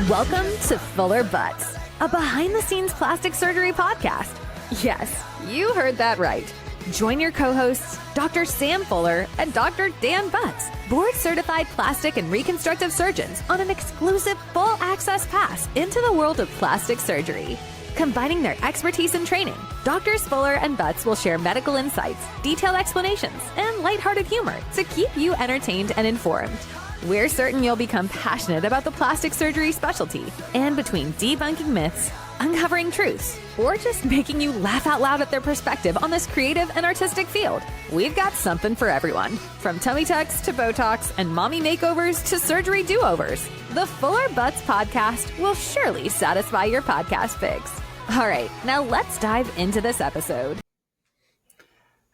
Welcome to Fuller Butz, a behind-the-scenes plastic surgery podcast. Yes, you heard that right. Join your co-hosts, Dr. Sam Fuller and Dr. Dan Butz, board-certified plastic and reconstructive surgeons, on an exclusive full-access pass into the world of plastic surgery. Combining their expertise and training, Drs. Fuller and Butz will share medical insights, detailed explanations, and lighthearted humor to keep you entertained and informed. We're certain you'll become passionate about the plastic surgery specialty, and between debunking myths, uncovering truths, or just making you laugh out loud at their perspective on this creative and artistic field, we've got something for everyone. From tummy tucks to Botox and mommy makeovers to surgery do-overs, the Fuller Butz Podcast will surely satisfy your podcast fix. All right, now let's dive into this episode.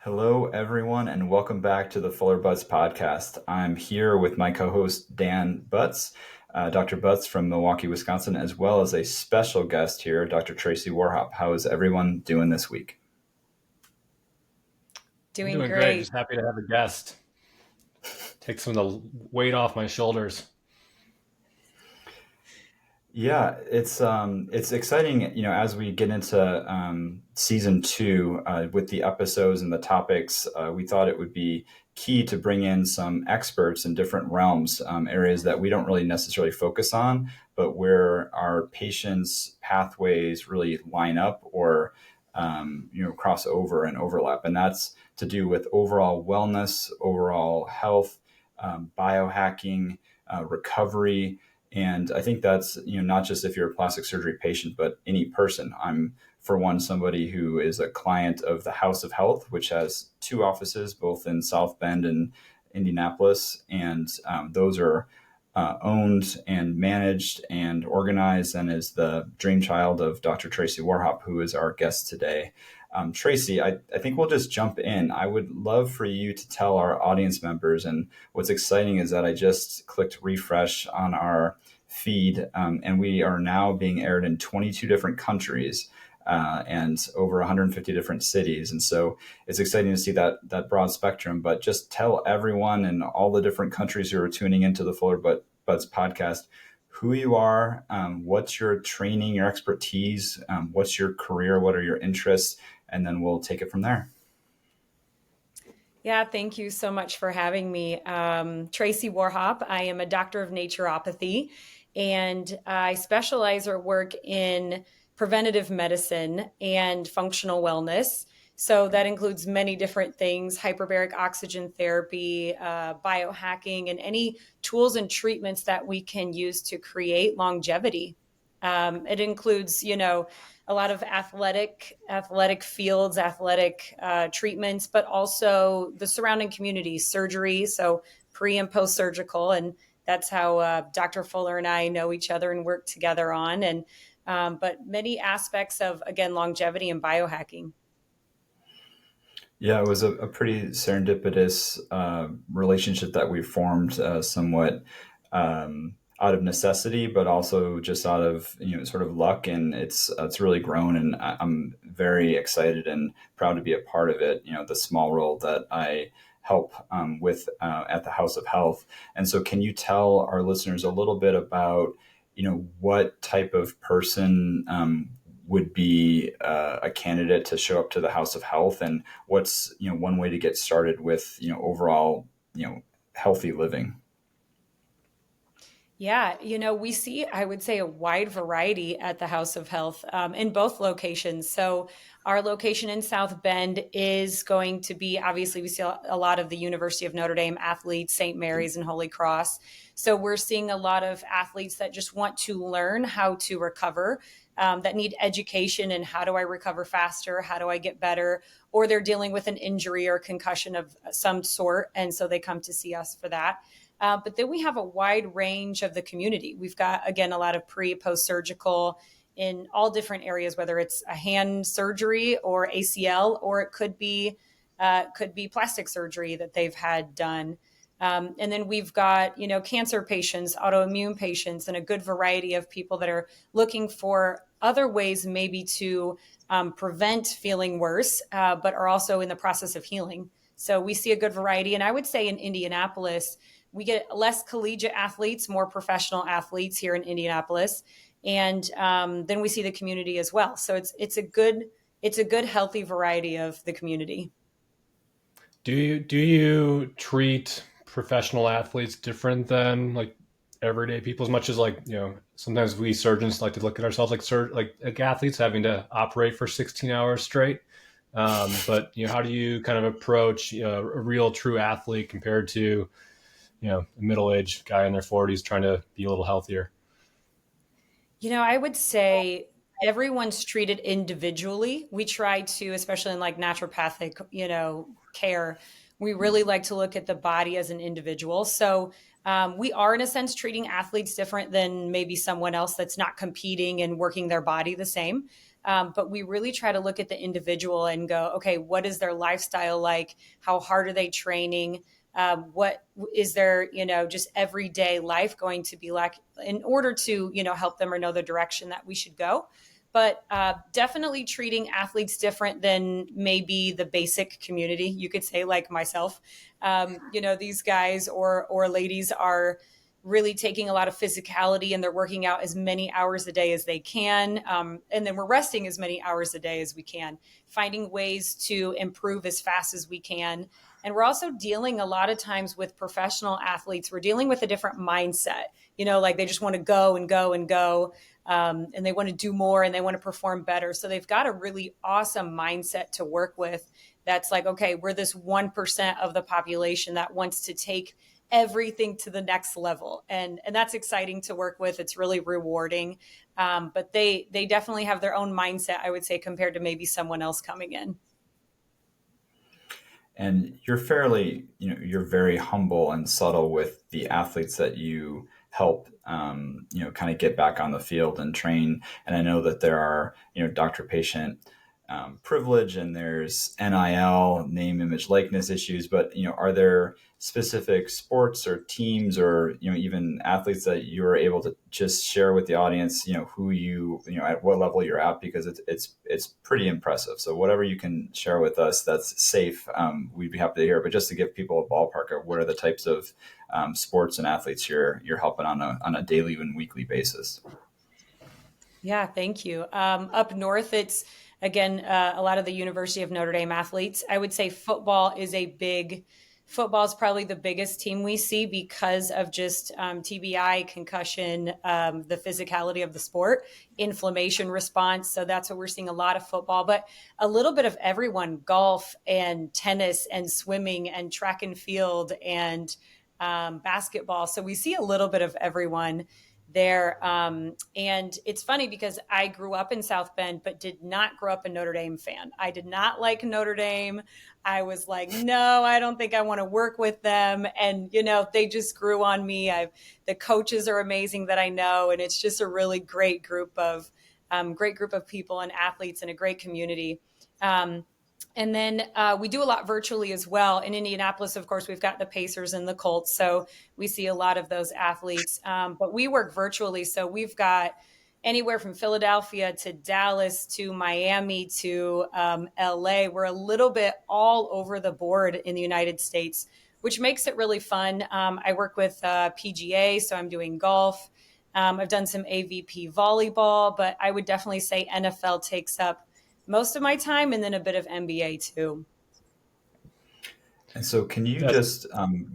Hello, everyone, and welcome back to the Fuller Butz Podcast. I'm here with my co-host, Dan Butz, Dr. Butz from Milwaukee, Wisconsin, as well as a special guest here, Dr. Tracy Warhop. How is everyone doing this week? Doing great. Just happy to have a guest. Take some of the weight off my shoulders. Yeah, it's exciting, as we get into season 2 with the episodes and the topics. We thought it would be key to bring in some experts in different realms, areas that we don't really necessarily focus on, but where our patients' pathways really line up or cross over and overlap, and that's to do with overall wellness, overall health, biohacking, recovery. And I think that's, not just if you're a plastic surgery patient, but any person. I'm, for one, somebody who is a client of the House of Health, which has 2 offices, both in South Bend and Indianapolis. And those are owned and managed and organized, and is the dream child of Dr. Tracy Warhop, who is our guest today. Tracy, I think we'll just jump in. I would love for you to tell our audience members, and what's exciting is that I just clicked refresh on our feed, and we are now being aired in 22 different countries and over 150 different cities. And so it's exciting to see that broad spectrum, but just tell everyone in all the different countries who are tuning into the Fuller Butz Podcast who you are, what's your training, your expertise, what's your career, what are your interests, and then we'll take it from there. Yeah, thank you so much for having me. Tracy Warhop. I am a doctor of naturopathy, and I specialize or work in preventative medicine and functional wellness. So that includes many different things: hyperbaric oxygen therapy, biohacking, and any tools and treatments that we can use to create longevity. It includes, a lot of athletic fields, athletic treatments, but also the surrounding community, surgery, so pre and post surgical. And that's how Dr. Fuller and I know each other and work together on. And but many aspects of, again, longevity and biohacking. Yeah, it was a pretty serendipitous relationship that we formed, somewhat out of necessity, but also just out of sort of luck, and it's really grown, and I'm very excited and proud to be a part of it. The small role that I help with at the House of Health. And so, can you tell our listeners a little bit about what type of person would be a candidate to show up to the House of Health, and what's one way to get started with overall healthy living? Yeah, we see, I would say, a wide variety at the House of Health in both locations. So our location in South Bend is going to be, obviously, we see a lot of the University of Notre Dame athletes, St. Mary's and Holy Cross. So we're seeing a lot of athletes that just want to learn how to recover, that need education and how do I recover faster? How do I get better? Or they're dealing with an injury or concussion of some sort. And so they come to see us for that. But then we have a wide range of the community. We've got, again, a lot of pre, post-surgical in all different areas, whether it's a hand surgery or ACL, or it could be plastic surgery that they've had done. And then we've got, cancer patients, autoimmune patients, and a good variety of people that are looking for other ways maybe to prevent feeling worse, but are also in the process of healing. So we see a good variety. And I would say in Indianapolis, we get less collegiate athletes, more professional athletes here in Indianapolis. And then we see the community as well. So it's a good healthy variety of the community. Do you treat professional athletes different than like everyday people, as much as like, sometimes we surgeons like to look at ourselves like athletes having to operate for 16 hours straight? But how do you kind of approach a real true athlete compared to a middle-aged guy in their 40s trying to be a little healthier? I would say everyone's treated individually. We try to, especially in like naturopathic, care, we really like to look at the body as an individual. So we are, in a sense, treating athletes different than maybe someone else that's not competing and working their body the same. But we really try to look at the individual and go, okay, what is their lifestyle like? How hard are they training? What is their, just everyday life going to be like in order to, help them or know the direction that we should go. But definitely treating athletes different than maybe the basic community, you could say, like myself. These guys or ladies are really taking a lot of physicality, and they're working out as many hours a day as they can. And then we're resting as many hours a day as we can, finding ways to improve as fast as we can. And we're also dealing a lot of times with professional athletes. We're dealing with a different mindset, like they just want to go and go and go. And they want to do more and they want to perform better. So they've got a really awesome mindset to work with. That's like, okay, we're this 1% of the population that wants to take everything to the next level. And that's exciting to work with. It's really rewarding. But they definitely have their own mindset, I would say, compared to maybe someone else coming in. And you're you're very humble and subtle with the athletes that you help, kind of get back on the field and train. And I know that there are, doctor-patient privilege, and there's NIL, name, image, likeness issues. But, are there specific sports or teams or, even athletes that you're able to just share with the audience, who at what level you're at? Because it's pretty impressive. So whatever you can share with us that's safe, we'd be happy to hear. But just to give people a ballpark of what are the types of sports and athletes you're helping on a daily and weekly basis. Yeah, thank you. Up north, it's again a lot of the University of Notre Dame athletes. I would say football is probably the biggest team we see because of just TBI, concussion, the physicality of the sport, inflammation response. So that's what we're seeing, a lot of football, but a little bit of everyone: golf and tennis and swimming and track and field and basketball. So we see a little bit of everyone there. And it's funny because I grew up in South Bend, but did not grow up a Notre Dame fan. I did not like Notre Dame. I was like, no, I don't think I want to work with them. And, they just grew on me. The coaches are amazing that I know. And it's just a really great group of people and athletes and a great community. And then we do a lot virtually as well. In Indianapolis, of course, we've got the Pacers and the Colts. So we see a lot of those athletes. But we work virtually. So we've got anywhere from Philadelphia to Dallas to Miami to LA. We're a little bit all over the board in the United States, which makes it really fun. I work with PGA, so I'm doing golf. I've done some AVP volleyball, but I would definitely say NFL takes up most of my time, and then a bit of NBA too. And so can you just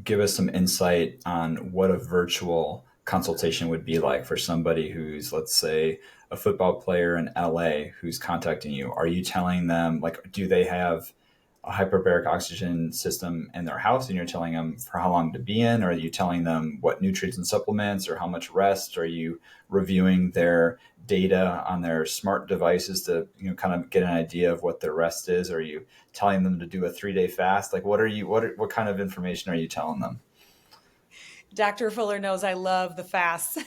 give us some insight on what a virtual consultation would be like for somebody who's, let's say, a football player in LA who's contacting you? Are you telling them, like, do they have a hyperbaric oxygen system in their house and you're telling them for how long to be in? Or are you telling them what nutrients and supplements or how much rest? Are you reviewing their data on their smart devices to kind of get an idea of what their rest is? Are you telling them to do a 3-day fast? Like, what kind of information are you telling them? Dr. Fuller knows I love the fasts.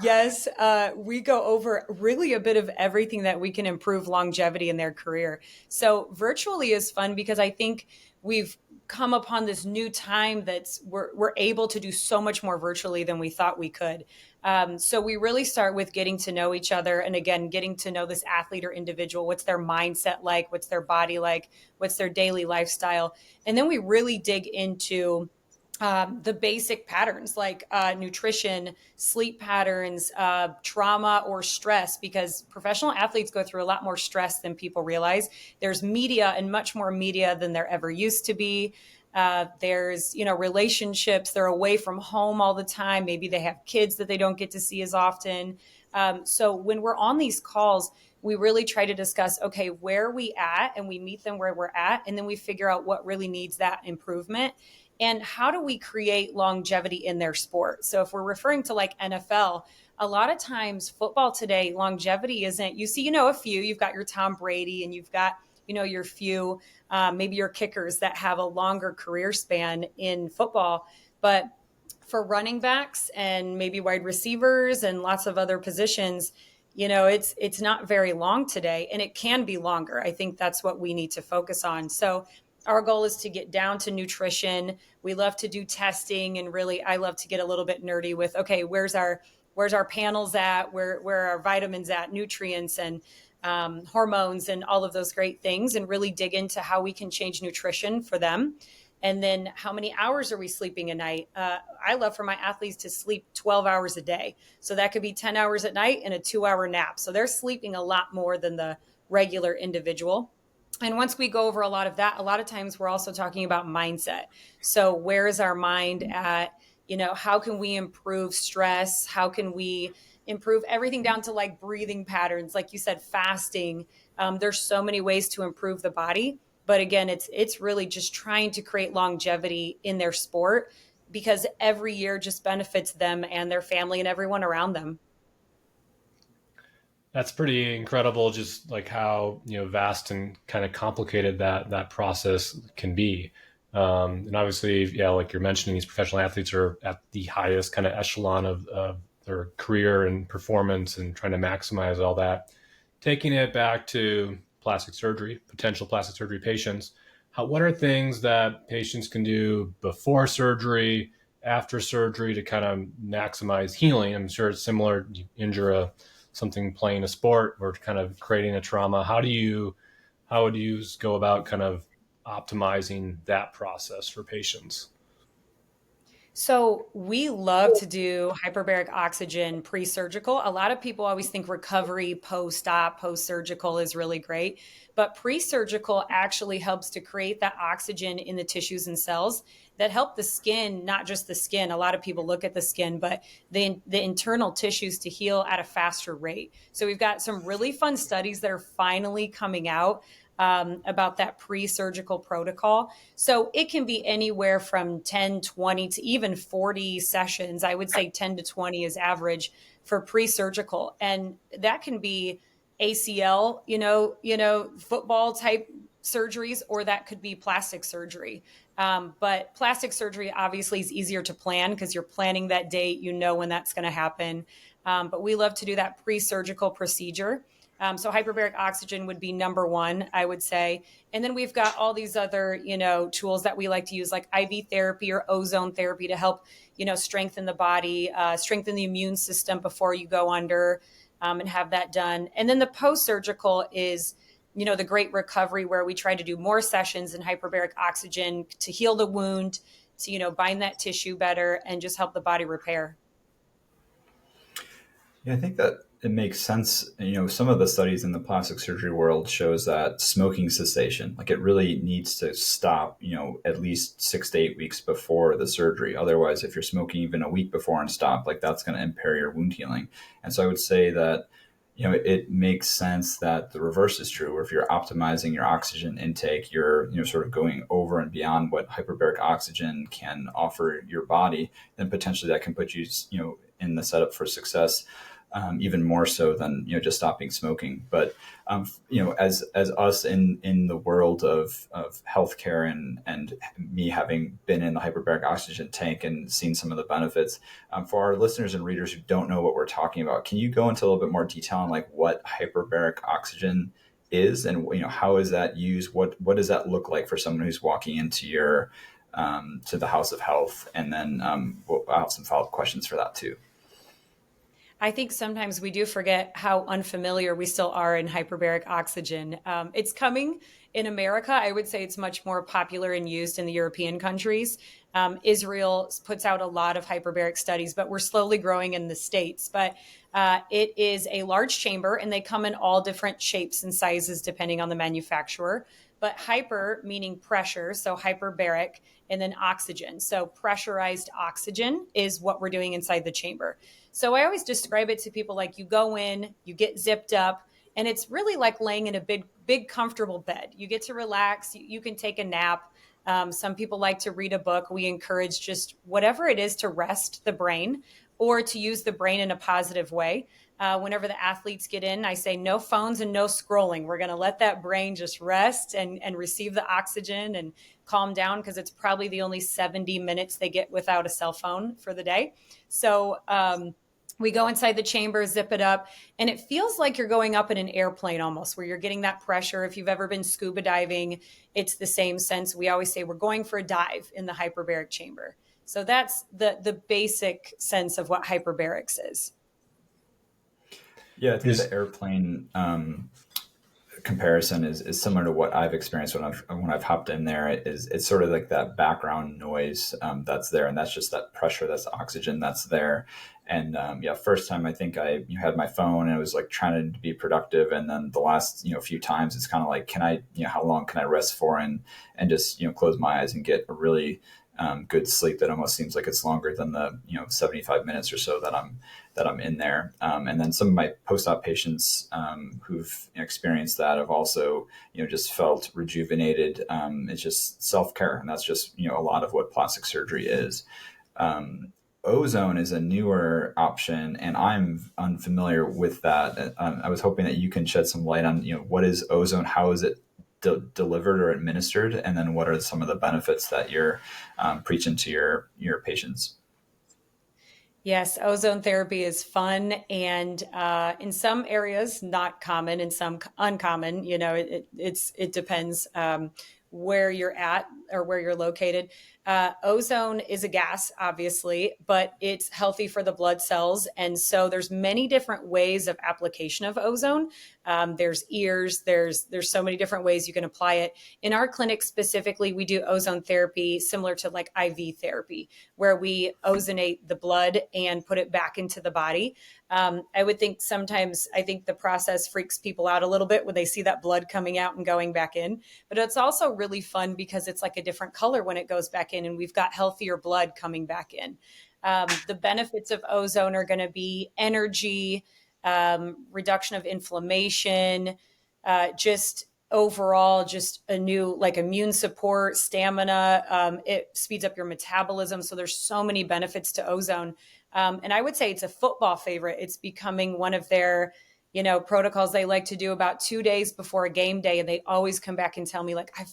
Yes, we go over really a bit of everything that we can improve longevity in their career. So virtually is fun because I think we've come upon this new time that's we're able to do so much more virtually than we thought we could. So we really start with getting to know each other. And again, getting to know this athlete or individual. What's their mindset like? What's their body like? What's their daily lifestyle? And then we really dig into the basic patterns like nutrition, sleep patterns, trauma or stress, because professional athletes go through a lot more stress than people realize. There's media, and much more media than there ever used to be. There's, relationships. They're away from home all the time. Maybe they have kids that they don't get to see as often. So when we're on these calls, we really try to discuss, okay, where are we at? And we meet them where we're at. And then we figure out what really needs that improvement. And how do we create longevity in their sport? So if we're referring to like NFL, a lot of times football today, longevity isn't, you see, a few, you've got your Tom Brady and you've got, your few, maybe your kickers that have a longer career span in football. But for running backs and maybe wide receivers and lots of other positions, it's not very long today, and it can be longer. I think that's what we need to focus on. So our goal is to get down to nutrition. We love to do testing, and really, I love to get a little bit nerdy with, okay, where's our panels at? Where are our vitamins at, nutrients and hormones and all of those great things, and really dig into how we can change nutrition for them. And then how many hours are we sleeping a night? I love for my athletes to sleep 12 hours a day. So that could be 10 hours at night and a 2-hour nap. So they're sleeping a lot more than the regular individual. And once we go over a lot of that, a lot of times we're also talking about mindset. So where is our mind at? How can we improve stress? How can we improve everything down to like breathing patterns? Like you said, fasting. There's so many ways to improve the body. But again, it's really just trying to create longevity in their sport, because every year just benefits them and their family and everyone around them. That's pretty incredible, just like how vast and kind of complicated that process can be. And obviously, like you're mentioning, these professional athletes are at the highest kind of echelon of their career and performance, and trying to maximize all that. Taking it back to plastic surgery, potential plastic surgery patients, what are things that patients can do before surgery, after surgery, to kind of maximize healing? I'm sure it's similar. You injure something playing a sport or kind of creating a trauma. How would you go about kind of optimizing that process for patients? So we love to do hyperbaric oxygen pre-surgical. A lot of people always think recovery post-op, post-surgical is really great, but pre-surgical actually helps to create that oxygen in the tissues and cells that help the skin, not just the skin. A lot of people look at the skin, but the internal tissues to heal at a faster rate. So we've got some really fun studies that are finally coming out about that pre-surgical protocol. So it can be anywhere from 10, 20 to even 40 sessions. I would say 10 to 20 is average for pre-surgical. And that can be ACL, football type surgeries, or that could be plastic surgery. But plastic surgery obviously is easier to plan because you're planning that date, when that's going to happen. But we love to do that pre-surgical procedure. So hyperbaric oxygen would be number one, I would say. And then we've got all these other, tools that we like to use, like IV therapy or ozone therapy to help, strengthen the body, strengthen the immune system before you go under, and have that done. And then the post-surgical is, the great recovery, where we try to do more sessions in hyperbaric oxygen to heal the wound, to, bind that tissue better and just help the body repair. Yeah, I think that it makes sense. Some of the studies in the plastic surgery world shows that smoking cessation, like it really needs to stop, at least 6 to 8 weeks before the surgery. Otherwise, if you're smoking even a week before and stop, like that's going to impair your wound healing. And so I would say that, it makes sense that the reverse is true, where if you're optimizing your oxygen intake, you're, sort of going over and beyond what hyperbaric oxygen can offer your body, then potentially that can put you, in the setup for success. Even more so than just stopping smoking. But as us in the world of healthcare and me having been in the hyperbaric oxygen tank and seen some of the benefits, for our listeners and readers who don't know what we're talking about, can you go into a little bit more detail on like what hyperbaric oxygen is, and how is that used? What does that look like for someone who's walking into your to the House of Health? And then I'll have some follow-up questions for that too. I think sometimes we do forget how unfamiliar we still are in hyperbaric oxygen. It's coming in America. I would say it's much more popular and used in the European countries. Israel puts out a lot of hyperbaric studies, but we're slowly growing in the States. But it is a large chamber, and they come in all different shapes and sizes depending on the manufacturer. But hyper meaning pressure, so hyperbaric, and then oxygen. So pressurized oxygen is what we're doing inside the chamber. So I always describe it to people like you go in, you get zipped up, and it's really like laying in a big comfortable bed. You get to relax. You can take a nap. Some people like to read a book. We encourage just whatever it is to rest the brain or to use the brain in a positive way. Whenever the athletes get in, I say no phones and no scrolling. We're going to let that brain just rest and receive the oxygen and calm down, because it's probably the only 70 minutes they get without a cell phone for the day. So we go inside the chamber, zip it up, and it feels like you're going up in an airplane almost, where you're getting that pressure. If you've ever been scuba diving, it's the same sense. We always say we're going for a dive in the hyperbaric chamber. So that's the basic sense of what hyperbarics is. Yeah, I think the airplane comparison is similar to what I've experienced when I've hopped in there. It's sort of like that background noise that's there, and that's just that pressure, that's oxygen that's there. And first time I think I had my phone and I was like trying to be productive, and then the last few times it's kind of like, can I how long can I rest for and just close my eyes and get a really good sleep that almost seems like it's longer than the 75 minutes or so that I'm in there. And then some of my post-op patients who've experienced that have also just felt rejuvenated. It's just self-care, and that's just a lot of what plastic surgery is. Ozone is a newer option, and I'm unfamiliar with that. I was hoping that you can shed some light on what is ozone, how is it delivered or administered, and then what are some of the benefits that you're preaching to your patients? Yes, ozone therapy is fun, and in some areas not common, in some uncommon. It depends where you're at or where you're located. Ozone is a gas, obviously, but it's healthy for the blood cells. And so there's many different ways of application of ozone. There's ears, there's so many different ways you can apply it. In our clinic specifically, we do ozone therapy similar to like IV therapy, where we ozonate the blood and put it back into the body. I would think sometimes, I think the process freaks people out a little bit when they see that blood coming out and going back in, but it's also really fun because it's like a different color when it goes back in, and we've got healthier blood coming back in. The benefits of ozone are going to be energy, reduction of inflammation, just overall, just a new like immune support, stamina. It speeds up your metabolism. So there's so many benefits to ozone. And I would say it's a football favorite. It's becoming one of their, protocols they like to do about 2 days before a game day. And they always come back and tell me like, I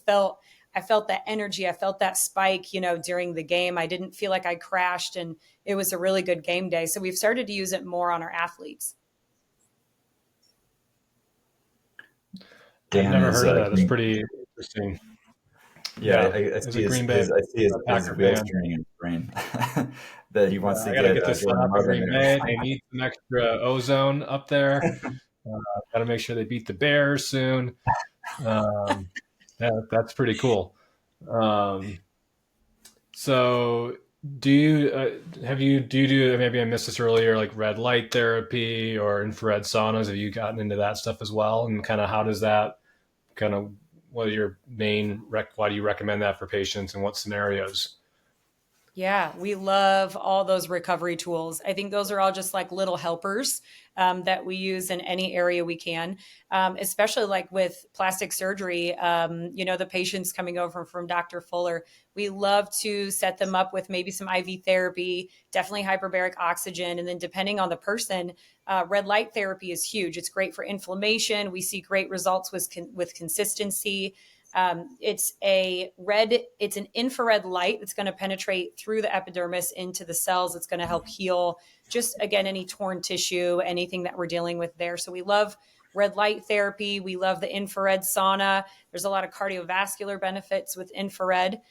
felt that energy. I felt that spike, during the game. I didn't feel like I crashed, and it was a really good game day. So we've started to use it more on our athletes. I've never heard of that. That's pretty interesting. Yeah, I see his wheels turning in his brain that he wants to get this set up in Green Bay. They need some extra ozone up there. Got to make sure they beat the Bears soon. That's pretty cool. So do you do, maybe I missed this earlier, like red light therapy or infrared saunas? Have you gotten into that stuff as well? And kind of how does that what are your main, why do you recommend that for patients, and what scenarios? Yeah, we love all those recovery tools. I think those are all just like little helpers that we use in any area we can, especially like with plastic surgery. The patients coming over from Dr. Fuller, we love to set them up with maybe some IV therapy, definitely hyperbaric oxygen. And then depending on the person, red light therapy is huge. It's great for inflammation. We see great results with consistency. It's an infrared light that's going to penetrate through the epidermis into the cells. It's going to help heal just, again, any torn tissue, anything that we're dealing with there. So we love red light therapy. We love the infrared sauna. There's a lot of cardiovascular benefits with infrared.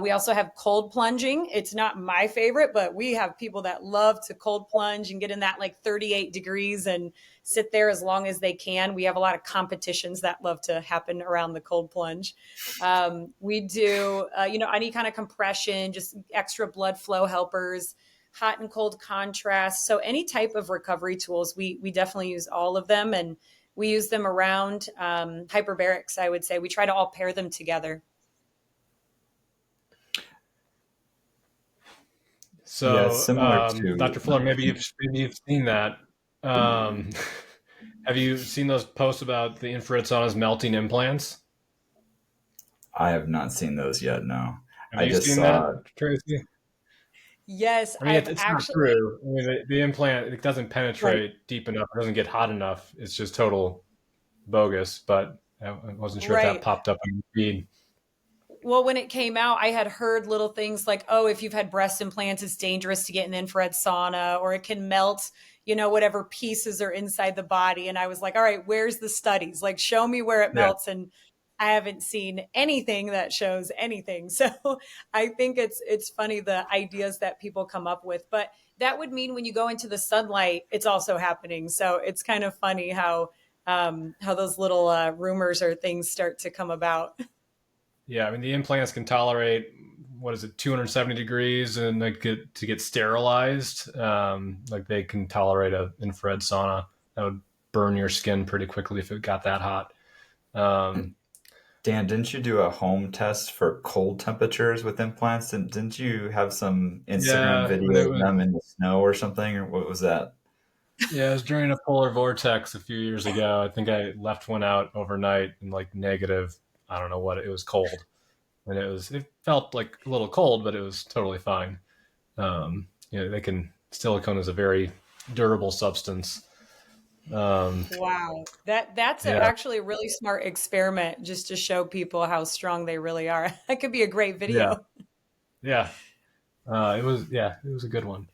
We also have cold plunging. It's not my favorite, but we have people that love to cold plunge and get in that like 38 degrees and sit there as long as they can. We have a lot of competitions that love to happen around the cold plunge. We do, any kind of compression, just extra blood flow helpers, hot and cold contrast. So any type of recovery tools, we definitely use all of them, and we use them around hyperbarics, I would say. We try to all pair them together. So, Yeah, it's similar to Dr. Fuller, maybe you've seen that. Have you seen those posts about the infrared saunas melting implants? I have not seen those yet. No, Have I you just seen saw. that, Tracy? Yes, I mean, I've it's actually. not true. I mean, the implant, it doesn't penetrate deep enough. It doesn't get hot enough. It's just total bogus. But I wasn't sure if that Right. popped up on your feed. Well, when it came out, I had heard little things like, oh, if you've had breast implants, it's dangerous to get an infrared sauna, or it can melt, whatever pieces are inside the body. And I was like, all right, where's the studies? Like, show me where it Yeah. melts. And I haven't seen anything that shows anything. So I think it's funny the ideas that people come up with. But that would mean when you go into the sunlight, it's also happening. So it's kind of funny how those little rumors or things start to come about. Yeah, I mean, the implants can tolerate, 270 degrees, and to get sterilized. Like they can tolerate an infrared sauna that would burn your skin pretty quickly if it got that hot. Dan, didn't you do a home test for cold temperatures with implants? And didn't you have some Instagram Yeah, video but it of was them in the snow or something? Or what was that? yeah, it was during a polar vortex a few years ago. I think I left one out overnight in like negative. I don't know what it was cold, and it felt like a little cold, but it was totally fine. Silicone is a very durable substance. Wow. That's Yeah, actually a really smart experiment just to show people how strong they really are. That could be a great yeah, video. yeah. It was a good one.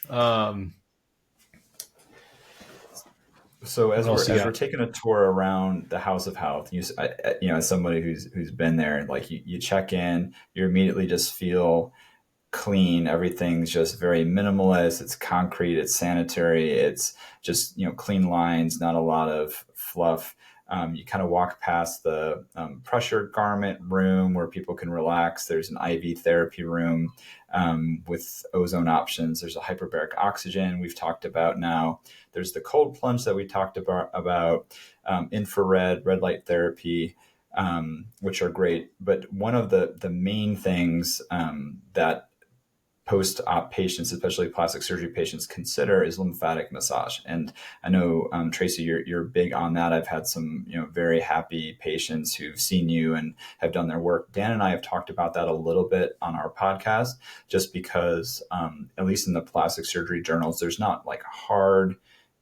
Um, So what as else you we're got? taking a tour around the House of Health, as somebody who's been there, like you check in, you immediately just feel clean. Everything's just very minimalist. It's concrete. It's sanitary. It's just clean lines, not a lot of fluff. You kind of walk past the pressure garment room where people can relax. There's an IV therapy room with ozone options. There's a hyperbaric oxygen we've talked about now. There's the cold plunge that we talked about infrared, red light therapy, which are great. But one of the main things that post-op patients, especially plastic surgery patients, consider is lymphatic massage. And I know, Tracy, you're big on that. I've had some, very happy patients who've seen you and have done their work. Dan and I have talked about that a little bit on our podcast, just because, at least in the plastic surgery journals, there's not like hard,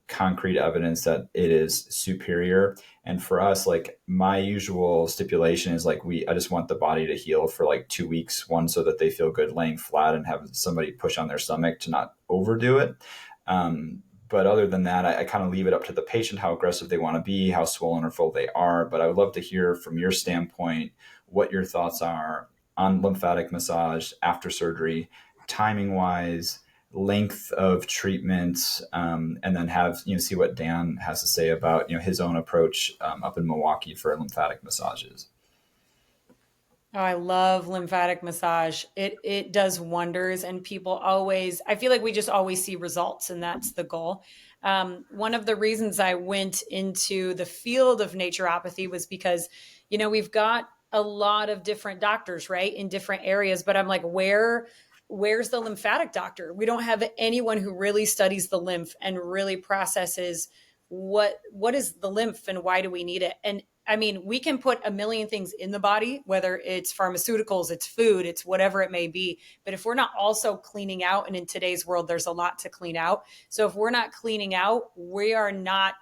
concrete evidence that it is superior. And for us, like my usual stipulation is like I just want the body to heal for like 2 weeks, one, so that they feel good laying flat and have somebody push on their stomach to not overdo it. But other than that, I kind of leave it up to the patient how aggressive they want to be, how swollen or full they are. But I would love to hear from your standpoint what your thoughts are on lymphatic massage after surgery, timing wise, length of treatment, and then see what Dan has to say about his own approach up in Milwaukee for lymphatic massages. Oh, I love lymphatic massage. It does wonders, and I feel like we just always see results, and that's the goal. One of the reasons I went into the field of naturopathy was because, we've got a lot of different doctors, right, in different areas, but I'm like, where's the lymphatic doctor? We don't have anyone who really studies the lymph and really processes what is the lymph and why do we need it? And I mean, we can put a million things in the body, whether it's pharmaceuticals, it's food, it's whatever it may be. But if we're not also cleaning out, and in today's world, there's a lot to clean out. So if we're not cleaning out, we're not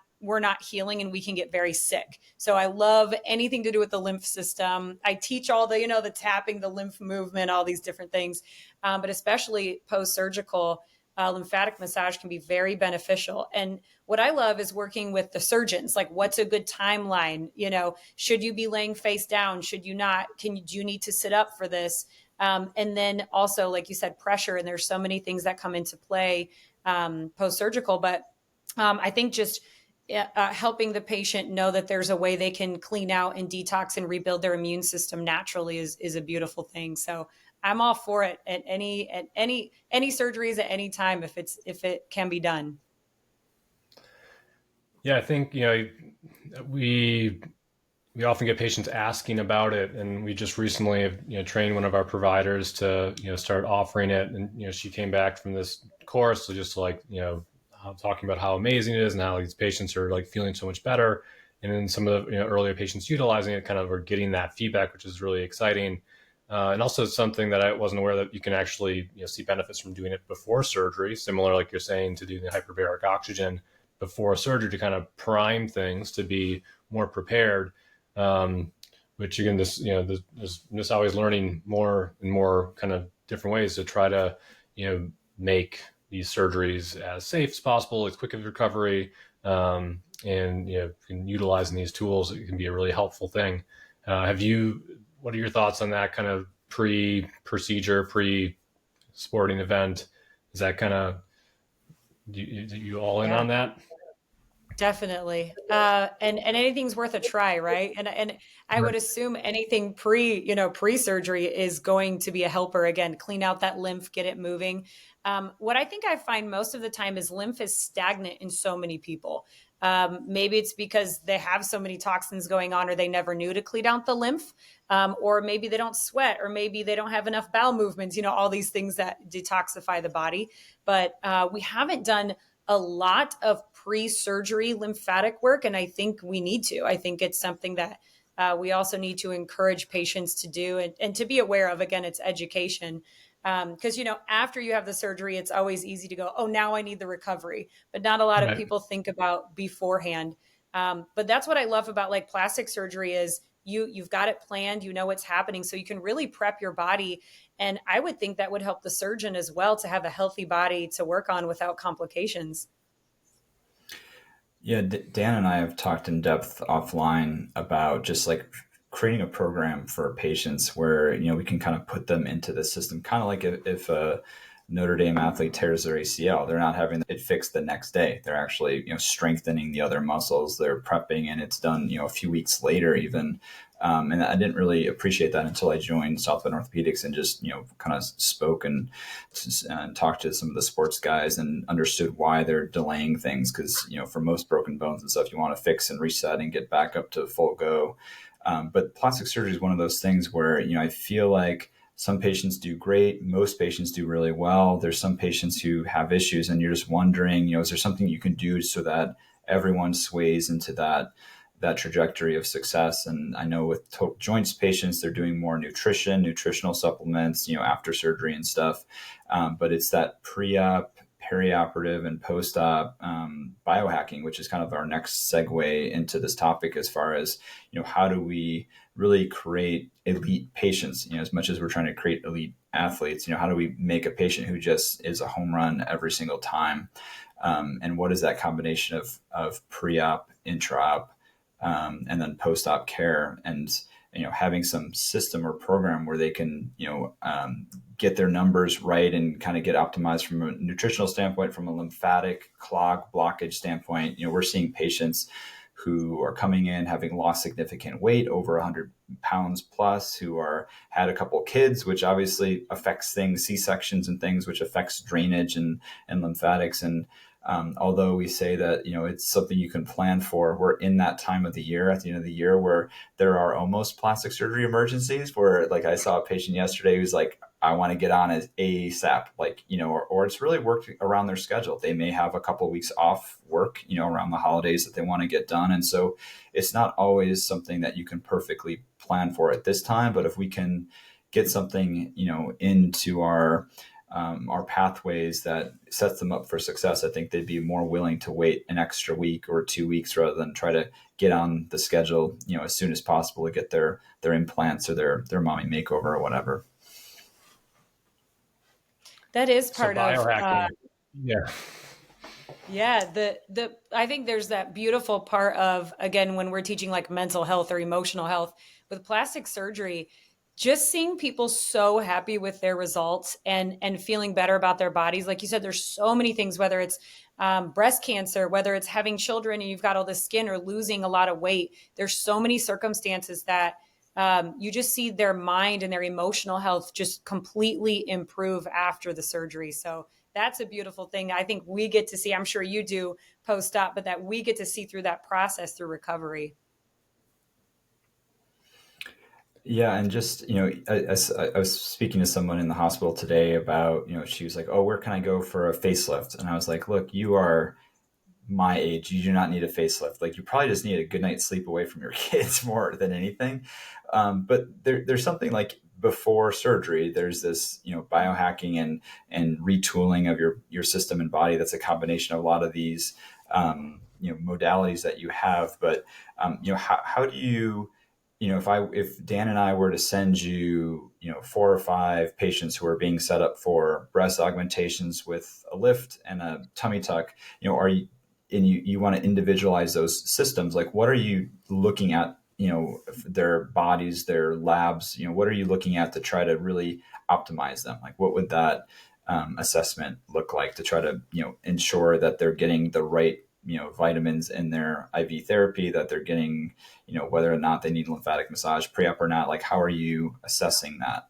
healing, and we can get very sick. So I love anything to do with the lymph system. I teach all the, the tapping, the lymph movement, all these different things. But especially post-surgical, lymphatic massage can be very beneficial. And what I love is working with the surgeons. Like, what's a good timeline? Should you be laying face down? Should you not? Do you need to sit up for this? And then also, like you said, pressure, and there's so many things that come into play post-surgical, but I think just helping the patient know that there's a way they can clean out and detox and rebuild their immune system naturally is a beautiful thing. So I'm all for it at any surgeries at any time if it can be done. Yeah, I think, we often get patients asking about it, and we just recently have, trained one of our providers to, start offering it. And, she came back from this course, so just like, talking about how amazing it is and how these patients are like feeling so much better. And then some of the earlier patients utilizing it kind of are getting that feedback, which is really exciting. And also something that I wasn't aware that you can actually see benefits from doing it before surgery, similar, like you're saying, to do the hyperbaric oxygen before surgery to kind of prime things to be more prepared. Which again, this always learning more and more kind of different ways to try to make these surgeries as safe as possible, as quick of recovery, and utilizing these tools, it can be a really helpful thing. What are your thoughts on that kind of pre-procedure, pre-sporting event? Is that kind of, you all in on that? Definitely. And anything's worth a try, right? And I would assume anything pre-surgery is going to be a helper. Again, clean out that lymph, get it moving. What I think I find most of the time is lymph is stagnant in so many people. Maybe it's because they have so many toxins going on, or they never knew to clean out the lymph, or maybe they don't sweat, or maybe they don't have enough bowel movements, all these things that detoxify the body. But we haven't done a lot of pre-surgery lymphatic work, and I think we need to. I think it's something that we also need to encourage patients to do and to be aware of. Again, it's education. Because, after you have the surgery, it's always easy to go, oh, now I need the recovery. But not a lot of people think about beforehand. But that's what I love about like plastic surgery is you've got it planned, what's happening. So you can really prep your body. And I would think that would help the surgeon as well to have a healthy body to work on without complications. Yeah, Dan and I have talked in depth offline about just like creating a program for patients where, we can kind of put them into the system, kind of like if a Notre Dame athlete tears their ACL, they're not having it fixed the next day. They're actually, strengthening the other muscles. They're prepping, and it's done, a few weeks later even. And I didn't really appreciate that until I joined Southland Orthopedics and just, kind of spoke and talked to some of the sports guys and understood why they're delaying things. Because, for most broken bones and stuff, you want to fix and reset and get back up to full go. But plastic surgery is one of those things where, I feel like some patients do great. Most patients do really well. There's some patients who have issues, and you're just wondering, is there something you can do so that everyone sways into that trajectory of success? And I know with joints patients, they're doing more nutritional supplements, after surgery and stuff. But it's that pre-op, perioperative, and post-op biohacking, which is kind of our next segue into this topic as far as, how do we really create elite patients, as much as we're trying to create elite athletes, how do we make a patient who just is a home run every single time? And what is that combination of pre-op, intra-op, and then post-op care, and having some system or program where they can get their numbers right and kind of get optimized from a nutritional standpoint, from a lymphatic clog blockage standpoint. We're seeing patients who are coming in having lost significant weight, over 100 pounds plus, who had a couple kids, which obviously affects things, C-sections and things, which affects drainage and lymphatics. And although we say that, it's something you can plan for, we're in that time of the year, at the end of the year, where there are almost plastic surgery emergencies, where like I saw a patient yesterday who's like, I want to get on as ASAP, or it's really worked around their schedule. They may have a couple of weeks off work, around the holidays that they want to get done. And so it's not always something that you can perfectly plan for at this time, but if we can get something, into our pathways that sets them up for success, I think they'd be more willing to wait an extra week or 2 weeks rather than try to get on the schedule, as soon as possible to get their implants or their mommy makeover or whatever. That is part of biohacking. I think there's that beautiful part of, again, when we're teaching like mental health or emotional health with plastic surgery, just seeing people so happy with their results and feeling better about their bodies. Like you said, there's so many things, whether it's breast cancer, whether it's having children and you've got all this skin, or losing a lot of weight. There's so many circumstances that you just see their mind and their emotional health just completely improve after the surgery. So that's a beautiful thing. I think we get to see, I'm sure you do post-op, but that we get to see through that process through recovery. Yeah, and just, I was speaking to someone in the hospital today about, she was like, "Oh, where can I go for a facelift?" And I was like, "Look, you are my age. You do not need a facelift. Like, you probably just need a good night's sleep away from your kids more than anything." But there's something like before surgery, there's this, biohacking and retooling of your system and body. That's a combination of a lot of these, modalities that you have. But, how do you, if Dan and I were to send you, 4 or 5 patients who are being set up for breast augmentations with a lift and a tummy tuck, are you, and you want to individualize those systems, like what are you looking at, their bodies, their labs, what are you looking at to try to really optimize them? Like, what would that assessment look like to try to, ensure that they're getting the right, vitamins in their IV therapy, that they're getting, whether or not they need lymphatic massage pre-op or not? Like, how are you assessing that?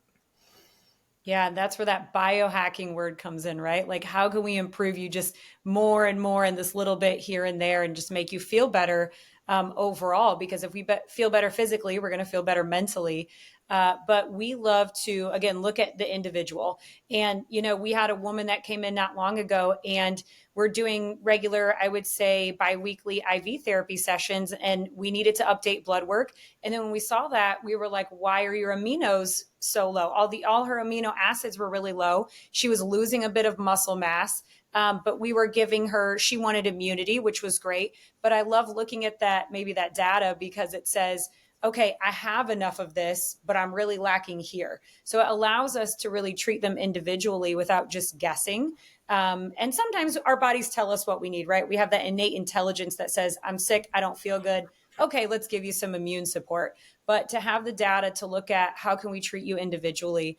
Yeah, and that's where that biohacking word comes in, right? Like, how can we improve you just more and more in this little bit here and there, and just make you feel better overall? Because if we feel better physically, we're going to feel better mentally. But we love to, again, look at the individual. And, we had a woman that came in not long ago, and we're doing regular, I would say, biweekly IV therapy sessions, and we needed to update blood work. And then when we saw that, we were like, why are your aminos so low? All her amino acids were really low. She was losing a bit of muscle mass. But we were giving her, she wanted immunity, which was great. But I love looking at that, maybe that data, because it says, okay, I have enough of this, but I'm really lacking here. So it allows us to really treat them individually without just guessing. And sometimes our bodies tell us what we need, right? We have that innate intelligence that says, I'm sick, I don't feel good. Okay, let's give you some immune support. But to have the data to look at how can we treat you individually.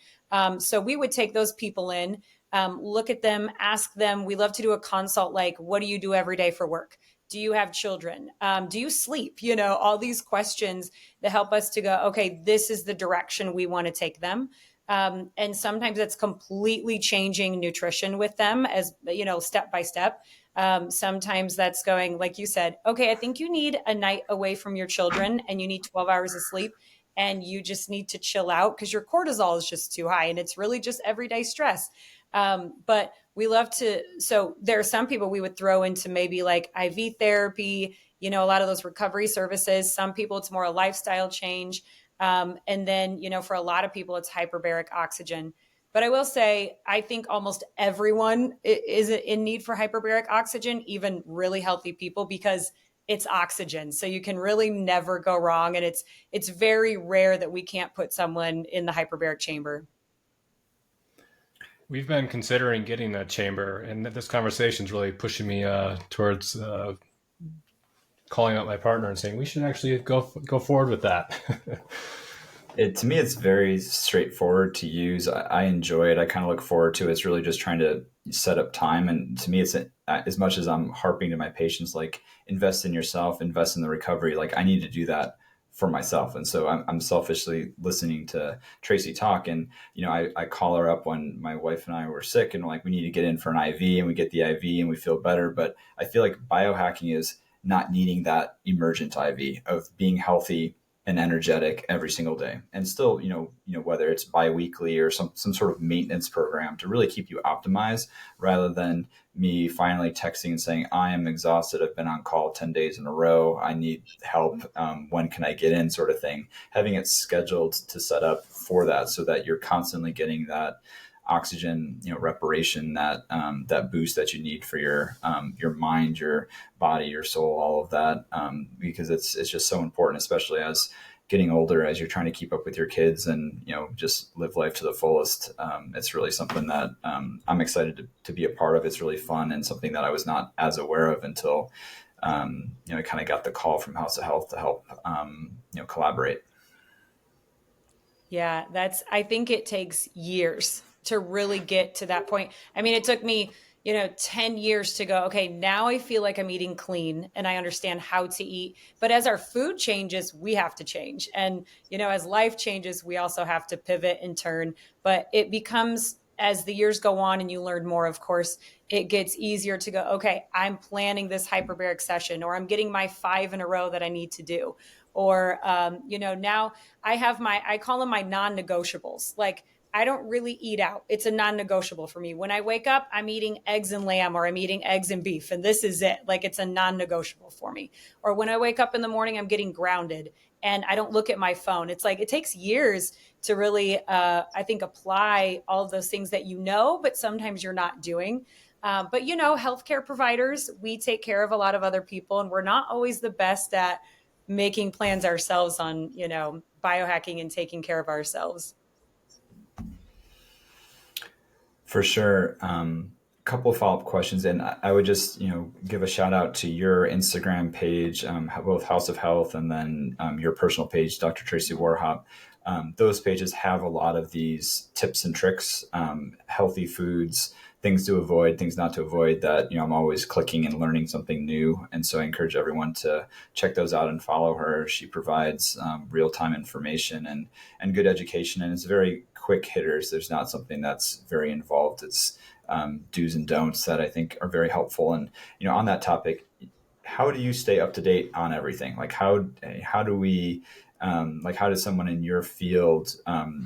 So we would take those people in, look at them, ask them. We love to do a consult, like, what do you do every day for work? Do you have children? Do you sleep? All these questions that help us to go, okay, this is the direction we want to take them. And sometimes it's completely changing nutrition with them, as step by step. Sometimes that's going, like you said, okay, I think you need a night away from your children and you need 12 hours of sleep, and you just need to chill out because your cortisol is just too high, and it's really just everyday stress. But we love to, so there are some people we would throw into maybe like IV therapy, a lot of those recovery services. Some people, it's more a lifestyle change. And then, for a lot of people, it's hyperbaric oxygen. But I will say, I think almost everyone is in need for hyperbaric oxygen, even really healthy people, because it's oxygen. So you can really never go wrong. And it's very rare that we can't put someone in the hyperbaric chamber. We've been considering getting that chamber, and this conversation is really pushing me towards calling out my partner and saying we should actually go forward with that. To me, it's very straightforward to use. I enjoy it. I kind of look forward to it. It's really just trying to set up time. And to me, it's as much as I'm harping to my patients, like, invest in yourself, invest in the recovery. Like, I need to do that for myself. And so I'm selfishly listening to Tracy talk. And, I call her up when my wife and I were sick, and like, we need to get in for an IV, and we get the IV and we feel better. But I feel like biohacking is not needing that emergent IV of being healthy and energetic every single day. And still, whether it's biweekly or some sort of maintenance program to really keep you optimized, rather than me finally texting and saying, I am exhausted. I've been on call 10 days in a row. I need help. When can I get in, sort of thing? Having it scheduled to set up for that, so that you're constantly getting that oxygen, reparation, that boost that you need for your mind, your body, your soul, all of that, because it's just so important, especially as getting older, as you're trying to keep up with your kids and just live life to the fullest. It's really something that I'm excited to be a part of. It's really fun, and something that I was not as aware of until I kind of got the call from House of Health to help collaborate. Yeah, I think it takes years to really get to that point. I mean, it took me, 10 years to go, okay, now I feel like I'm eating clean and I understand how to eat. But as our food changes, we have to change. And, as life changes, we also have to pivot and turn. But it becomes, as the years go on and you learn more, of course, it gets easier to go, okay, I'm planning this hyperbaric session, or I'm getting my 5 in a row that I need to do. Or, now I call them my non-negotiables. Like, I don't really eat out. It's a non-negotiable for me. When I wake up, I'm eating eggs and lamb, or I'm eating eggs and beef, and this is it. Like, it's a non-negotiable for me. Or when I wake up in the morning, I'm getting grounded and I don't look at my phone. It's like, it takes years to really, I think, apply all of those things that but sometimes you're not doing. But healthcare providers, we take care of a lot of other people, and we're not always the best at making plans ourselves on, biohacking and taking care of ourselves. For sure. Couple of follow-up questions, and I would just give a shout out to your Instagram page, both House of Health, and then your personal page, Dr. Tracy Warhop. Those pages have a lot of these tips and tricks, healthy foods, things to avoid, things not to avoid, that I'm always clicking and learning something new. And so I encourage everyone to check those out and follow her. She provides real-time information and good education, and it's very quick hitters. There's not something that's very involved. It's do's and don'ts that I think are very helpful. And on that topic, how do you stay up to date on everything? Like, how do we how does someone in your field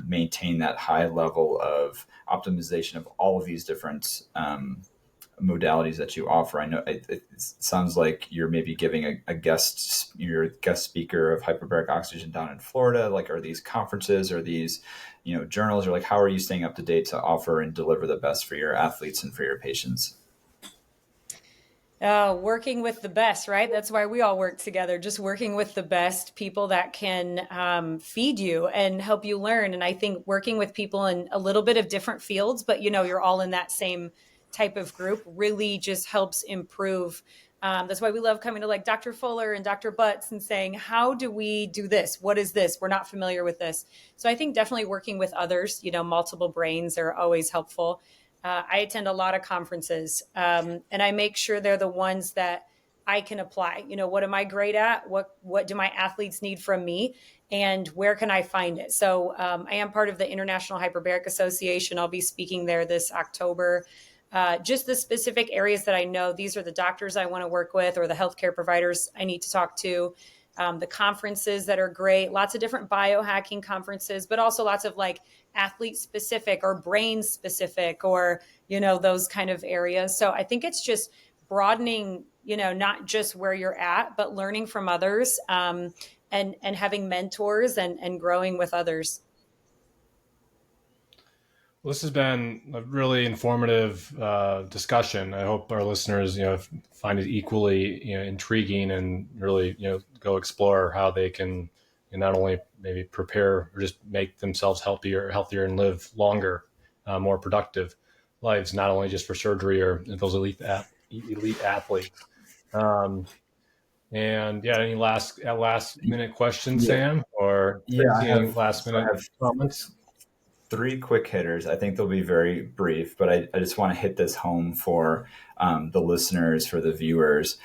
maintain that high level of optimization of all of these different modalities that you offer? I know it sounds like you're maybe giving you're a guest speaker of hyperbaric oxygen down in Florida. Like, are these conferences, or these journals, or like, how are you staying up to date to offer and deliver the best for your athletes and for your patients? Working with the best, right? That's why we all work together, just working with the best people that can feed you and help you learn. And I think working with people in a little bit of different fields, but you're all in that same type of group, really just helps improve. That's why we love coming to like Dr. Fuller and Dr. Butz and saying, how do we do this? What is this? We're not familiar with this. So I think definitely working with others, multiple brains are always helpful. I attend a lot of conferences, and I make sure they're the ones that I can apply. What am I great at? What do my athletes need from me? And where can I find it? So I am part of the International Hyperbaric Association. I'll be speaking there this October. Just the specific areas that I know, these are the doctors I want to work with, or the healthcare providers I need to talk to. The conferences that are great, lots of different biohacking conferences, but also lots of like athlete specific or brain specific, or, those kind of areas. So I think it's just broadening, not just where you're at, but learning from others, and having mentors and growing with others. Well, this has been a really informative discussion. I hope our listeners, find it equally, intriguing, and really, go explore how they can not only maybe prepare or just make themselves healthier, and live longer, more productive lives, not only just for surgery or those elite athletes. And any last minute questions, Sam, or any last minute comments? 3 quick hitters. I think they'll be very brief, but I just want to hit this home for the listeners, for the viewers.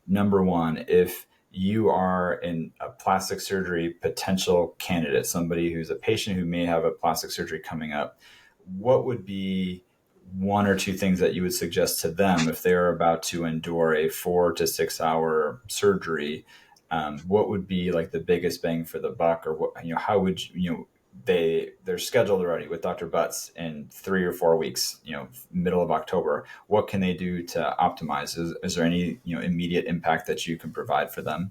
Number 1, if you are in a plastic surgery potential candidate, somebody who's a patient who may have a plastic surgery coming up, what would be 1 or 2 things that you would suggest to them if they're about to endure a 4 to 6 hour surgery? What would be like the biggest bang for the buck, or what, how would they're scheduled already with Dr. Butz in 3 or 4 weeks, middle of October. What can they do to optimize? Is there any, immediate impact that you can provide for them?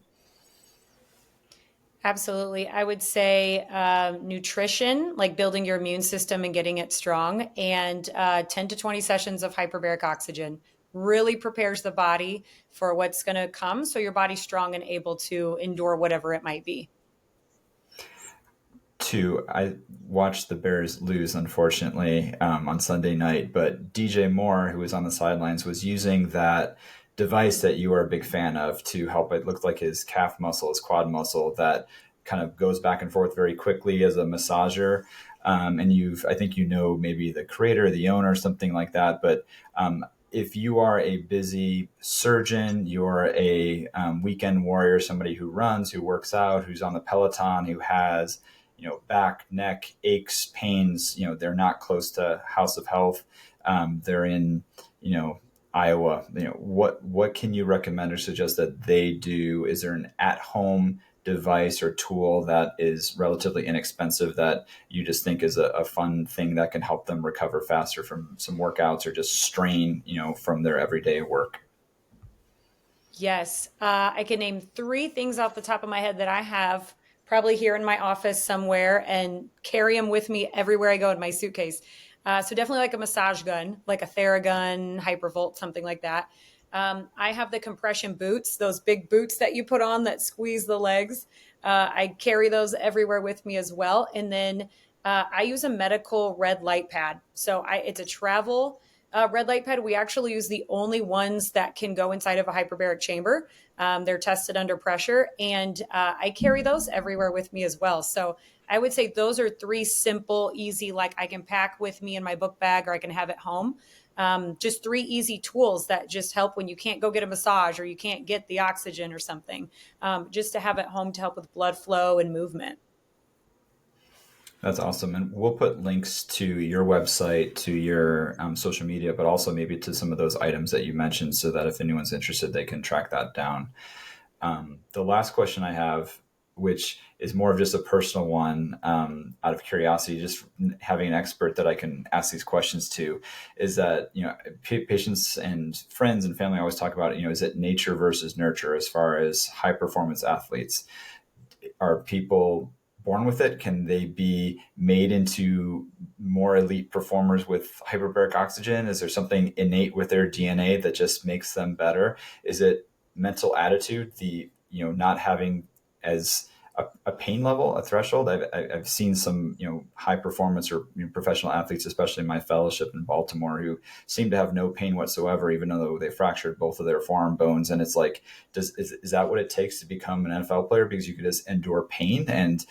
Absolutely. I would say nutrition, like building your immune system and getting it strong, and 10 to 20 sessions of hyperbaric oxygen really prepares the body for what's going to come. So your body's strong and able to endure whatever it might be. 2, I watched the Bears lose, unfortunately, on Sunday night, but DJ Moore, who was on the sidelines, was using that device that you are a big fan of to help. It looked like his calf muscle, his quad muscle, that kind of goes back and forth very quickly as a massager. And I think maybe the creator, the owner, something like that. But if you are a busy surgeon, you're a weekend warrior, somebody who runs, who works out, who's on the Peloton, who has, back, neck aches, pains, they're not close to House of Health. They're in, Iowa. What can you recommend or suggest that they do? Is there an at-home device or tool that is relatively inexpensive that you just think is a fun thing that can help them recover faster from some workouts or just strain, from their everyday work? Yes. I can name 3 things off the top of my head that I have probably here in my office somewhere and carry them with me everywhere I go in my suitcase. So definitely like a massage gun, like a Theragun, Hypervolt, something like that. I have the compression boots, those big boots that you put on that squeeze the legs. I carry those everywhere with me as well. And then I use a medical red light pad. So it's a travel red light pad. We actually use the only ones that can go inside of a hyperbaric chamber. They're tested under pressure, and I carry those everywhere with me as well. So I would say those are 3 simple, easy, like I can pack with me in my book bag or I can have at home. Just 3 easy tools that just help when you can't go get a massage or you can't get the oxygen or something, just to have at home to help with blood flow and movement. That's awesome. And we'll put links to your website, to your social media, but also maybe to some of those items that you mentioned so that if anyone's interested, they can track that down. The last question I have, which is more of just a personal one, out of curiosity, just having an expert that I can ask these questions to, is that, patients and friends and family always talk about, is it nature versus nurture as far as high performance athletes? Are people born with it? Can they be made into more elite performers with hyperbaric oxygen? Is there something innate with their DNA that just makes them better? Is it mental attitude, not having as a pain level, a threshold? I've seen some, high performance or professional athletes, especially in my fellowship in Baltimore, who seem to have no pain whatsoever, even though they fractured both of their forearm bones. And it's like, is that what it takes to become an NFL player? Because you could just endure pain and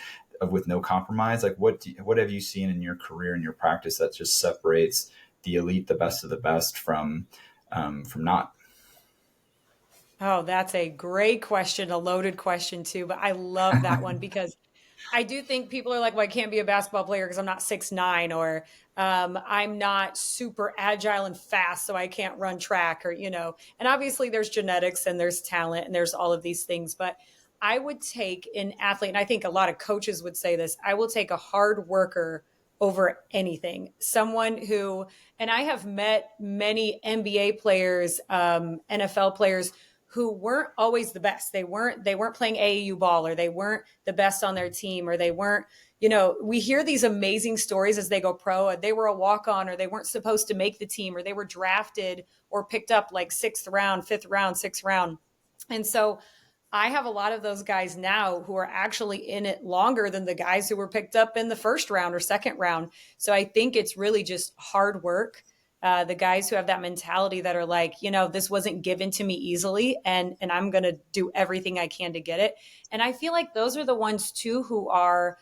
with no compromise. Like what have you seen in your career and your practice that just separates the elite, the best of the best from not? Oh, that's a great question, a loaded question too, but I love that one because I do think people are like, well, I can't be a basketball player because I'm not 6'9", or I'm not super agile and fast, so I can't run track, or, and obviously there's genetics and there's talent and there's all of these things. But I would take an athlete, and I think a lot of coaches would say this, I will take a hard worker over anything. Someone who, and I have met many NBA players, NFL players who weren't always the best. They weren't playing AAU ball, or they weren't the best on their team, or they weren't, we hear these amazing stories as they go pro. They were a walk-on, or they weren't supposed to make the team, or they were drafted or picked up like 6th round, 5th round, 6th round. And so I have a lot of those guys now who are actually in it longer than the guys who were picked up in the 1st round or 2nd round. So I think it's really just hard work. The guys who have that mentality that are like, this wasn't given to me easily, and I'm going to do everything I can to get it. And I feel like those are the ones too who are,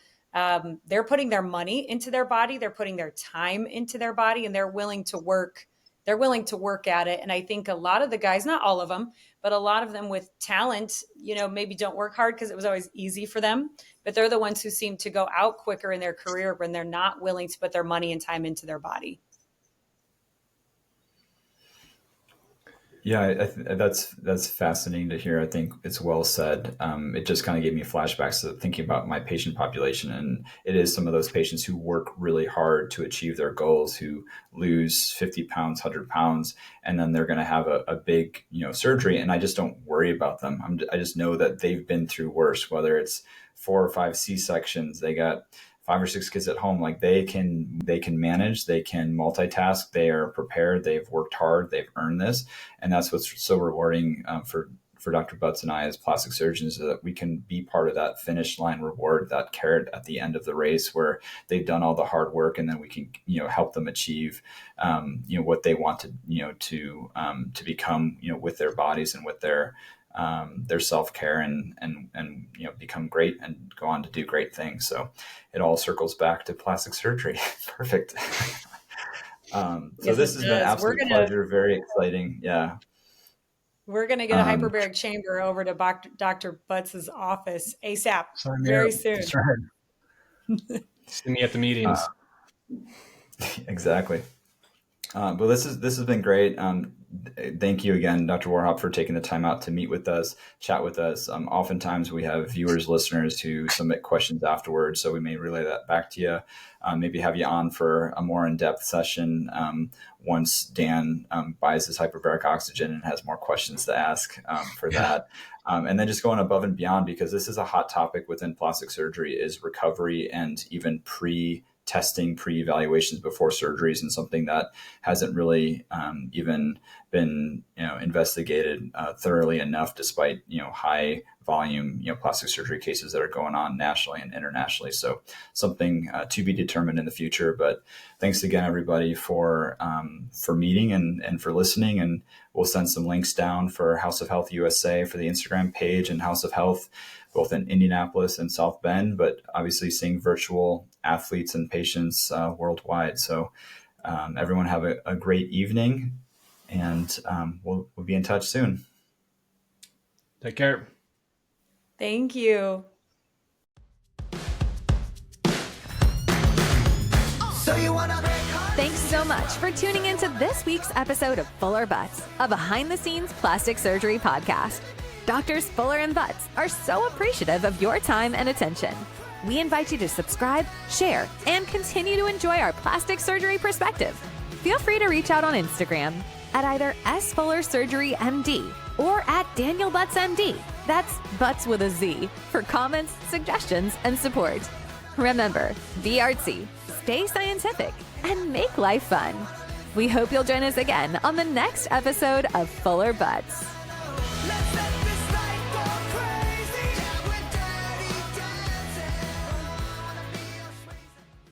they're putting their money into their body, they're putting their time into their body, and they're willing to work at it. And I think a lot of the guys, not all of them, but a lot of them with talent, maybe don't work hard because it was always easy for them, but they're the ones who seem to go out quicker in their career when they're not willing to put their money and time into their body. Yeah, that's fascinating to hear. I think it's well said. It just kind of gave me flashbacks to thinking about my patient population, and it is some of those patients who work really hard to achieve their goals, who lose 50 pounds, 100 pounds, and then they're going to have a big, surgery. And I just don't worry about them. I just know that they've been through worse, whether it's 4 or 5 C-sections, they got 5 or 6 kids at home. Like they can manage, they can multitask, they are prepared, they've worked hard, they've earned this. And that's what's so rewarding for for Dr. Butz and I as plastic surgeons, so that we can be part of that finish line reward, that carrot at the end of the race where they've done all the hard work, and then we can, help them achieve, what they want to, to become, with their bodies and with their self-care and become great and go on to do great things. So it all circles back to plastic surgery. Perfect. So Yes, this has been an absolute pleasure. Very exciting. Yeah. We're going to get a hyperbaric chamber over to Dr. Butz's office ASAP very soon. That's right. See me at the meetings. Exactly. But this has been great. Thank you again, Dr. Warhop, for taking the time out to meet with us, chat with us. Oftentimes we have viewers, listeners who submit questions afterwards, so we may relay that back to you. Maybe have you on for a more in-depth session once Dan buys his hyperbaric oxygen and has more questions to ask for that. And then just going above and beyond, because this is a hot topic within plastic surgery, is recovery and even pre-testing, pre-evaluations before surgeries, and something that hasn't really even been investigated thoroughly enough, despite high volume plastic surgery cases that are going on nationally and internationally. So something to be determined in the future. But thanks again, everybody, for meeting and for listening. And we'll send some links down for House of Health USA for the Instagram page, and House of Health both in Indianapolis and South Bend, but obviously seeing virtual athletes and patients worldwide. So everyone have a great evening, and we'll be in touch soon. Take care. Thank you. Thanks so much for tuning into this week's episode of Fuller Butz, a behind-the-scenes plastic surgery podcast. Doctors Fuller and Butz are so appreciative of your time and attention. We invite you to subscribe, share, and continue to enjoy our plastic surgery perspective. Feel free to reach out on Instagram at either @SFullerSurgeryMD or @DanielButzMD. That's Butz with a Z, for comments, suggestions, and support. Remember, be artsy, stay scientific, and make life fun. We hope you'll join us again on the next episode of Fuller Butz.